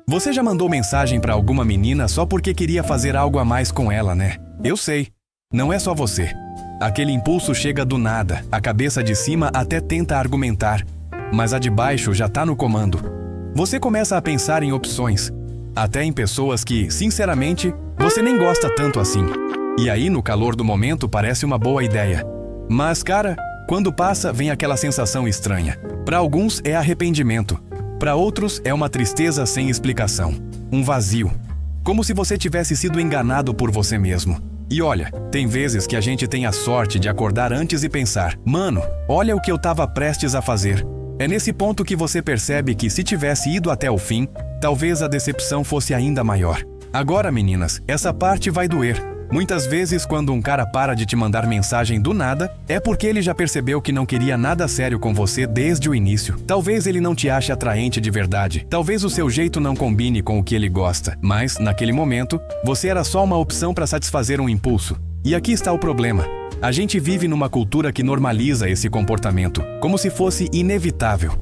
Você já mandou mensagem para alguma menina só porque queria fazer algo a mais com ela, né? Eu sei. Não é só você. Aquele impulso chega do nada, a cabeça de cima até tenta argumentar, mas a de baixo já tá no comando. Você começa a pensar em opções, até em pessoas que, sinceramente, você nem gosta tanto assim. E aí, no calor do momento, parece uma boa ideia. Mas, cara, quando passa, vem aquela sensação estranha. Para alguns é arrependimento. Para outros é uma tristeza sem explicação. Um vazio. Como se você tivesse sido enganado por você mesmo. E olha, tem vezes que a gente tem a sorte de acordar antes e pensar: mano, olha o que eu tava prestes a fazer. É nesse ponto que você percebe que se tivesse ido até o fim, talvez a decepção fosse ainda maior. Agora, meninas, essa parte vai doer. Muitas vezes, quando um cara para de te mandar mensagem do nada, é porque ele já percebeu que não queria nada sério com você desde o início. Talvez ele não te ache atraente de verdade. Talvez o seu jeito não combine com o que ele gosta. Mas, naquele momento, você era só uma opção para satisfazer um impulso. E aqui está o problema. A gente vive numa cultura que normaliza esse comportamento, como se fosse inevitável.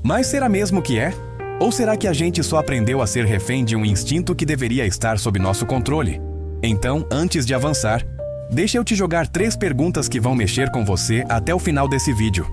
Mas será mesmo que é? Ou será que a gente só aprendeu a ser refém de um instinto que deveria estar sob nosso controle? Então, antes de avançar, deixa eu te jogar 3 perguntas que vão mexer com você até o final desse vídeo.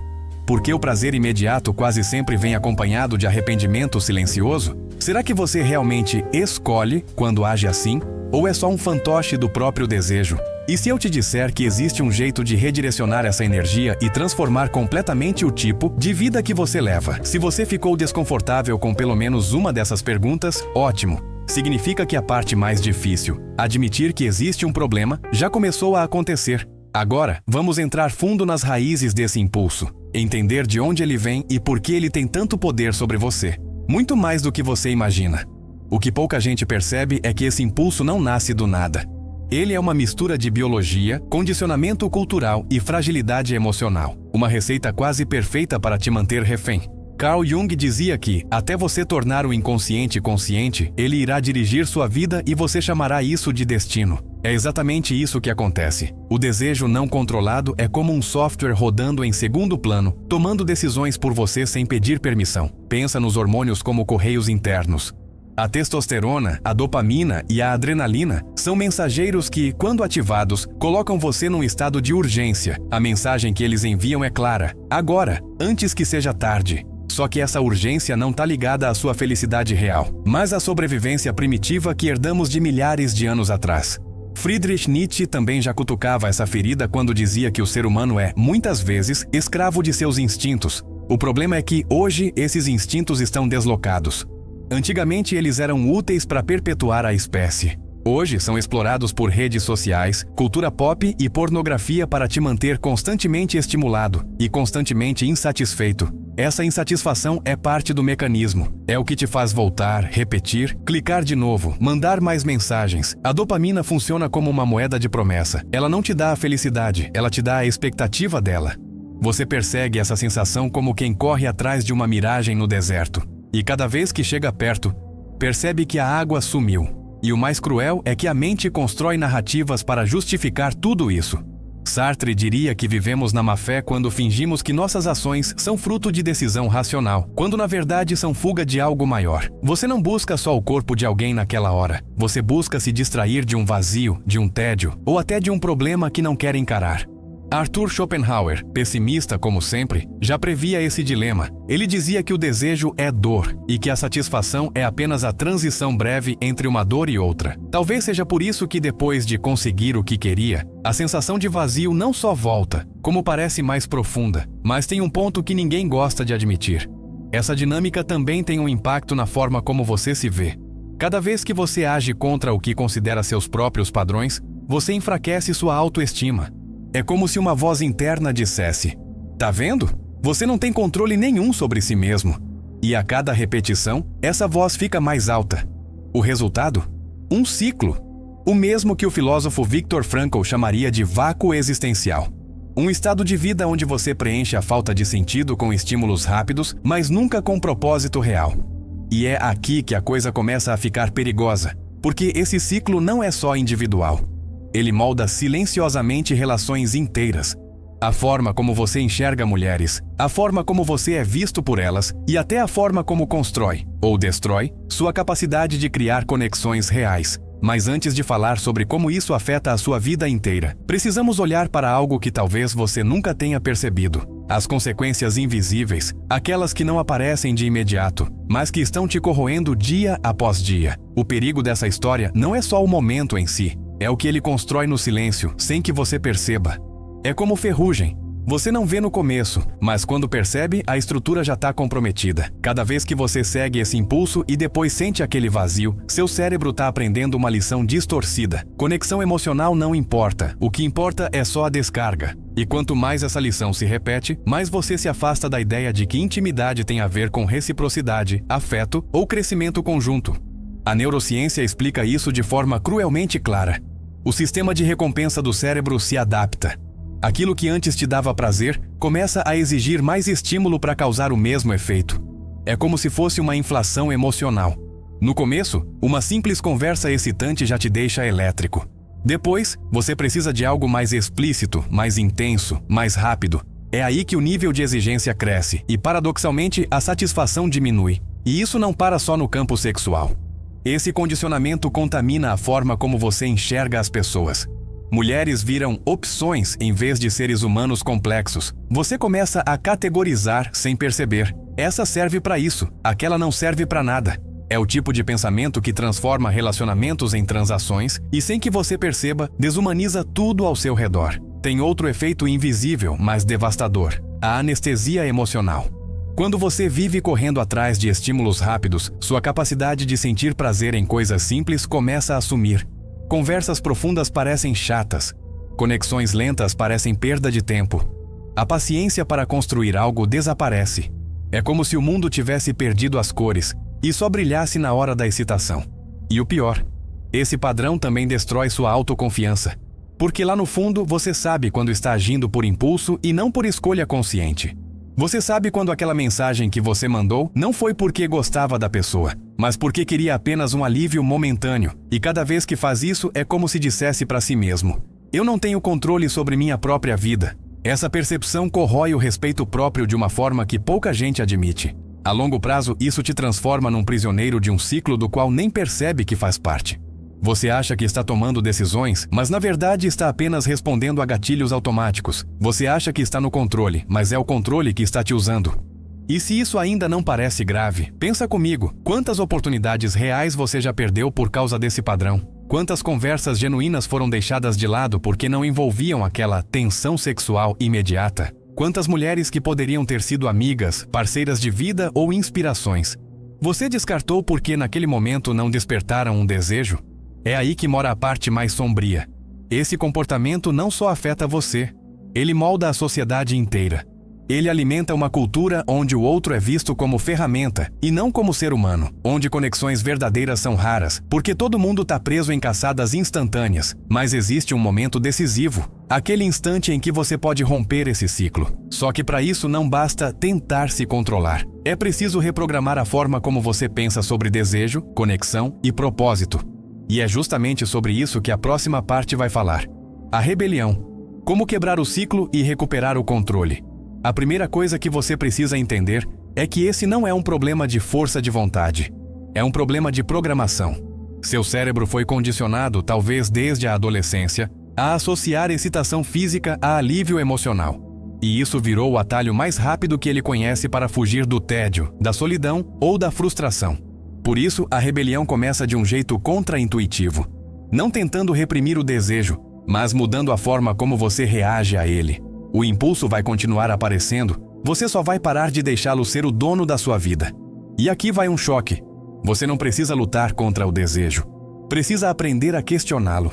Por que o prazer imediato quase sempre vem acompanhado de arrependimento silencioso? Será que você realmente escolhe quando age assim? Ou é só um fantoche do próprio desejo? E se eu te disser que existe um jeito de redirecionar essa energia e transformar completamente o tipo de vida que você leva? Se você ficou desconfortável com pelo menos uma dessas perguntas, ótimo! Significa que a parte mais difícil, admitir que existe um problema, já começou a acontecer. Agora, vamos entrar fundo nas raízes desse impulso, entender de onde ele vem e por que ele tem tanto poder sobre você. Muito mais do que você imagina. O que pouca gente percebe é que esse impulso não nasce do nada. Ele é uma mistura de biologia, condicionamento cultural e fragilidade emocional. Uma receita quase perfeita para te manter refém. Carl Jung dizia que, até você tornar o inconsciente consciente, ele irá dirigir sua vida e você chamará isso de destino. É exatamente isso que acontece. O desejo não controlado é como um software rodando em segundo plano, tomando decisões por você sem pedir permissão. Pensa nos hormônios como correios internos. A testosterona, a dopamina e a adrenalina são mensageiros que, quando ativados, colocam você num estado de urgência. A mensagem que eles enviam é clara: agora, antes que seja tarde. Só que essa urgência não está ligada à sua felicidade real, mas à sobrevivência primitiva que herdamos de milhares de anos atrás. Friedrich Nietzsche também já cutucava essa ferida quando dizia que o ser humano é, muitas vezes, escravo de seus instintos. O problema é que, hoje, esses instintos estão deslocados. Antigamente, eles eram úteis para perpetuar a espécie. Hoje, são explorados por redes sociais, cultura pop e pornografia para te manter constantemente estimulado e constantemente insatisfeito. Essa insatisfação é parte do mecanismo. É o que te faz voltar, repetir, clicar de novo, mandar mais mensagens. A dopamina funciona como uma moeda de promessa. Ela não te dá a felicidade, ela te dá a expectativa dela. Você persegue essa sensação como quem corre atrás de uma miragem no deserto. E cada vez que chega perto, percebe que a água sumiu. E o mais cruel é que a mente constrói narrativas para justificar tudo isso. Sartre diria que vivemos na má-fé quando fingimos que nossas ações são fruto de decisão racional, quando na verdade são fuga de algo maior. Você não busca só o corpo de alguém naquela hora. Você busca se distrair de um vazio, de um tédio, ou até de um problema que não quer encarar. Arthur Schopenhauer, pessimista como sempre, já previa esse dilema. Ele dizia que o desejo é dor e que a satisfação é apenas a transição breve entre uma dor e outra. Talvez seja por isso que depois de conseguir o que queria, a sensação de vazio não só volta, como parece mais profunda, mas tem um ponto que ninguém gosta de admitir. Essa dinâmica também tem um impacto na forma como você se vê. Cada vez que você age contra o que considera seus próprios padrões, você enfraquece sua autoestima. É como se uma voz interna dissesse: tá vendo? Você não tem controle nenhum sobre si mesmo. E a cada repetição, essa voz fica mais alta. O resultado? Um ciclo. O mesmo que o filósofo Viktor Frankl chamaria de vácuo existencial. Um estado de vida onde você preenche a falta de sentido com estímulos rápidos, mas nunca com propósito real. E é aqui que a coisa começa a ficar perigosa, porque esse ciclo não é só individual. Ele molda silenciosamente relações inteiras. A forma como você enxerga mulheres, a forma como você é visto por elas e até a forma como constrói, ou destrói, sua capacidade de criar conexões reais. Mas antes de falar sobre como isso afeta a sua vida inteira, precisamos olhar para algo que talvez você nunca tenha percebido. As consequências invisíveis, aquelas que não aparecem de imediato, mas que estão te corroendo dia após dia. O perigo dessa história não é só o momento em si, é o que ele constrói no silêncio, sem que você perceba. É como ferrugem. Você não vê no começo, mas quando percebe, a estrutura já está comprometida. Cada vez que você segue esse impulso e depois sente aquele vazio, seu cérebro está aprendendo uma lição distorcida. Conexão emocional não importa, o que importa é só a descarga. E quanto mais essa lição se repete, mais você se afasta da ideia de que intimidade tem a ver com reciprocidade, afeto ou crescimento conjunto. A neurociência explica isso de forma cruelmente clara. O sistema de recompensa do cérebro se adapta. Aquilo que antes te dava prazer começa a exigir mais estímulo para causar o mesmo efeito. É como se fosse uma inflação emocional. No começo, uma simples conversa excitante já te deixa elétrico. Depois, você precisa de algo mais explícito, mais intenso, mais rápido. É aí que o nível de exigência cresce e, paradoxalmente, a satisfação diminui. E isso não para só no campo sexual. Esse condicionamento contamina a forma como você enxerga as pessoas. Mulheres viram opções em vez de seres humanos complexos. Você começa a categorizar sem perceber. Essa serve para isso, aquela não serve para nada. É o tipo de pensamento que transforma relacionamentos em transações e, sem que você perceba, desumaniza tudo ao seu redor. Tem outro efeito invisível, mas devastador: a anestesia emocional. Quando você vive correndo atrás de estímulos rápidos, sua capacidade de sentir prazer em coisas simples começa a sumir. Conversas profundas parecem chatas. Conexões lentas parecem perda de tempo. A paciência para construir algo desaparece. É como se o mundo tivesse perdido as cores e só brilhasse na hora da excitação. E o pior, esse padrão também destrói sua autoconfiança. Porque lá no fundo você sabe quando está agindo por impulso e não por escolha consciente. Você sabe quando aquela mensagem que você mandou não foi porque gostava da pessoa, mas porque queria apenas um alívio momentâneo, e cada vez que faz isso é como se dissesse para si mesmo: eu não tenho controle sobre minha própria vida. Essa percepção corrói o respeito próprio de uma forma que pouca gente admite. A longo prazo, isso te transforma num prisioneiro de um ciclo do qual nem percebe que faz parte. Você acha que está tomando decisões, mas na verdade está apenas respondendo a gatilhos automáticos. Você acha que está no controle, mas é o controle que está te usando. E se isso ainda não parece grave, pensa comigo, quantas oportunidades reais você já perdeu por causa desse padrão? Quantas conversas genuínas foram deixadas de lado porque não envolviam aquela tensão sexual imediata? Quantas mulheres que poderiam ter sido amigas, parceiras de vida ou inspirações? Você descartou porque naquele momento não despertaram um desejo? É aí que mora a parte mais sombria. Esse comportamento não só afeta você, ele molda a sociedade inteira. Ele alimenta uma cultura onde o outro é visto como ferramenta e não como ser humano, onde conexões verdadeiras são raras, porque todo mundo está preso em caçadas instantâneas. Mas existe um momento decisivo, aquele instante em que você pode romper esse ciclo. Só que para isso não basta tentar se controlar. É preciso reprogramar a forma como você pensa sobre desejo, conexão e propósito. E é justamente sobre isso que a próxima parte vai falar. A rebelião. Como quebrar o ciclo e recuperar o controle. A primeira coisa que você precisa entender é que esse não é um problema de força de vontade. É um problema de programação. Seu cérebro foi condicionado, talvez desde a adolescência, a associar excitação física a alívio emocional. E isso virou o atalho mais rápido que ele conhece para fugir do tédio, da solidão ou da frustração. Por isso, a rebelião começa de um jeito contra-intuitivo, não tentando reprimir o desejo, mas mudando a forma como você reage a ele. O impulso vai continuar aparecendo, você só vai parar de deixá-lo ser o dono da sua vida. E aqui vai um choque. Você não precisa lutar contra o desejo. Precisa aprender a questioná-lo.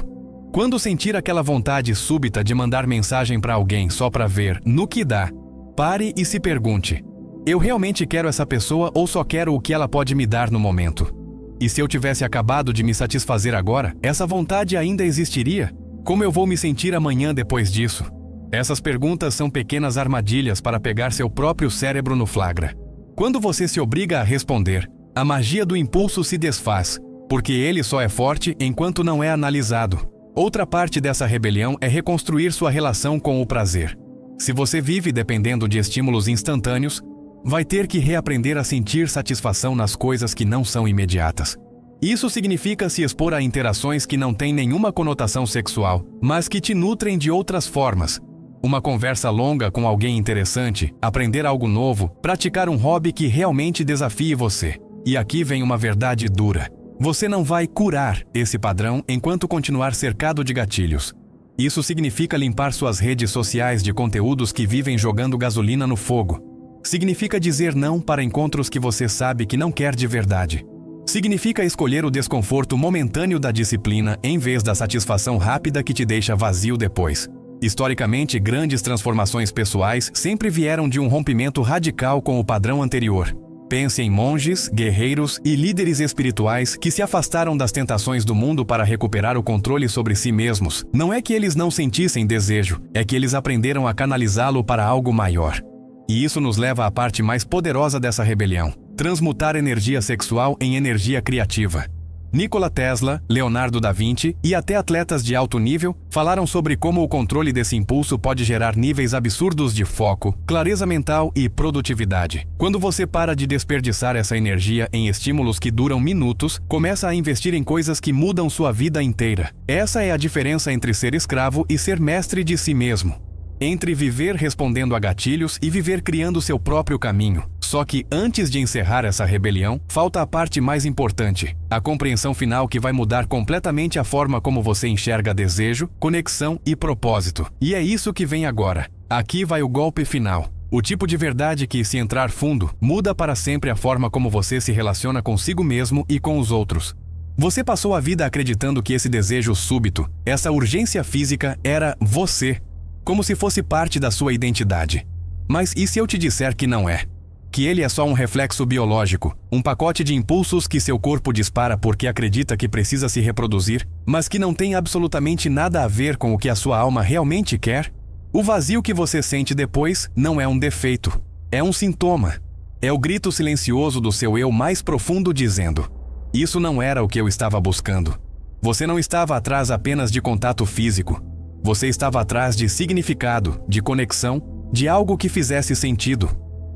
Quando sentir aquela vontade súbita de mandar mensagem para alguém só para ver no que dá, pare e se pergunte: eu realmente quero essa pessoa ou só quero o que ela pode me dar no momento? E se eu tivesse acabado de me satisfazer agora, essa vontade ainda existiria? Como eu vou me sentir amanhã depois disso? Essas perguntas são pequenas armadilhas para pegar seu próprio cérebro no flagra. Quando você se obriga a responder, a magia do impulso se desfaz, porque ele só é forte enquanto não é analisado. Outra parte dessa rebelião é reconstruir sua relação com o prazer. Se você vive dependendo de estímulos instantâneos, vai ter que reaprender a sentir satisfação nas coisas que não são imediatas. Isso significa se expor a interações que não têm nenhuma conotação sexual, mas que te nutrem de outras formas. Uma conversa longa com alguém interessante, aprender algo novo, praticar um hobby que realmente desafie você. E aqui vem uma verdade dura. Você não vai curar esse padrão enquanto continuar cercado de gatilhos. Isso significa limpar suas redes sociais de conteúdos que vivem jogando gasolina no fogo. Significa dizer não para encontros que você sabe que não quer de verdade. Significa escolher o desconforto momentâneo da disciplina em vez da satisfação rápida que te deixa vazio depois. Historicamente, grandes transformações pessoais sempre vieram de um rompimento radical com o padrão anterior. Pense em monges, guerreiros e líderes espirituais que se afastaram das tentações do mundo para recuperar o controle sobre si mesmos. Não é que eles não sentissem desejo, é que eles aprenderam a canalizá-lo para algo maior. E isso nos leva à parte mais poderosa dessa rebelião: transmutar energia sexual em energia criativa. Nikola Tesla, Leonardo da Vinci e até atletas de alto nível falaram sobre como o controle desse impulso pode gerar níveis absurdos de foco, clareza mental e produtividade. Quando você para de desperdiçar essa energia em estímulos que duram minutos, começa a investir em coisas que mudam sua vida inteira. Essa é a diferença entre ser escravo e ser mestre de si mesmo. Entre viver respondendo a gatilhos e viver criando seu próprio caminho. Só que antes de encerrar essa rebelião, falta a parte mais importante, a compreensão final que vai mudar completamente a forma como você enxerga desejo, conexão e propósito. E é isso que vem agora. Aqui vai o golpe final. O tipo de verdade que, se entrar fundo, muda para sempre a forma como você se relaciona consigo mesmo e com os outros. Você passou a vida acreditando que esse desejo súbito, essa urgência física, era você, como se fosse parte da sua identidade. Mas e se eu te disser que não é? Que ele é só um reflexo biológico, um pacote de impulsos que seu corpo dispara porque acredita que precisa se reproduzir, mas que não tem absolutamente nada a ver com o que a sua alma realmente quer? O vazio que você sente depois não é um defeito, é um sintoma. É o grito silencioso do seu eu mais profundo dizendo: isso não era o que eu estava buscando. Você não estava atrás apenas de contato físico. Você estava atrás de significado, de conexão, de algo que fizesse sentido.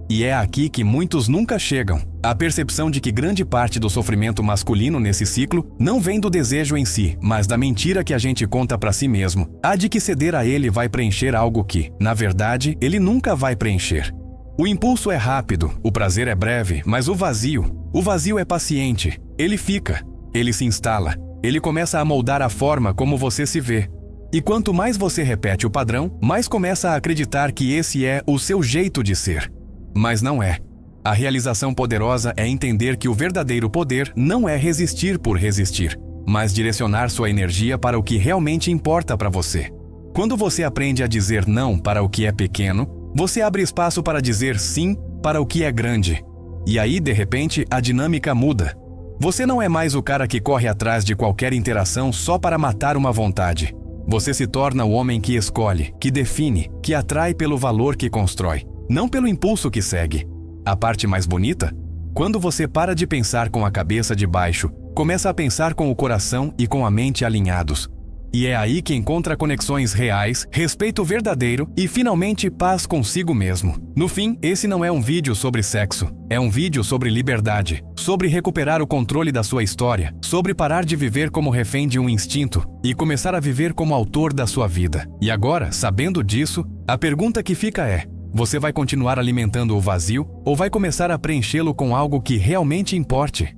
E é aqui que muitos nunca chegam. A percepção de que grande parte do sofrimento masculino nesse ciclo não vem do desejo em si, mas da mentira que a gente conta para si mesmo. A de que ceder a ele vai preencher algo que, na verdade, ele nunca vai preencher. O impulso é rápido, o prazer é breve, mas o vazio é paciente. Ele fica, ele se instala, ele começa a moldar a forma como você se vê. E quanto mais você repete o padrão, mais começa a acreditar que esse é o seu jeito de ser. Mas não é. A realização poderosa é entender que o verdadeiro poder não é resistir por resistir, mas direcionar sua energia para o que realmente importa para você. Quando você aprende a dizer não para o que é pequeno, você abre espaço para dizer sim para o que é grande. E aí, de repente, a dinâmica muda. Você não é mais o cara que corre atrás de qualquer interação só para matar uma vontade. Você se torna o homem que escolhe, que define, que atrai pelo valor que constrói, não pelo impulso que segue. A parte mais bonita? Quando você para de pensar com a cabeça de baixo, começa a pensar com o coração e com a mente alinhados. E é aí que encontra conexões reais, respeito verdadeiro e, finalmente, paz consigo mesmo. No fim, esse não é um vídeo sobre sexo. É um vídeo sobre liberdade, sobre recuperar o controle da sua história, sobre parar de viver como refém de um instinto e começar a viver como autor da sua vida. E agora, sabendo disso, a pergunta que fica é: você vai continuar alimentando o vazio ou vai começar a preenchê-lo com algo que realmente importe?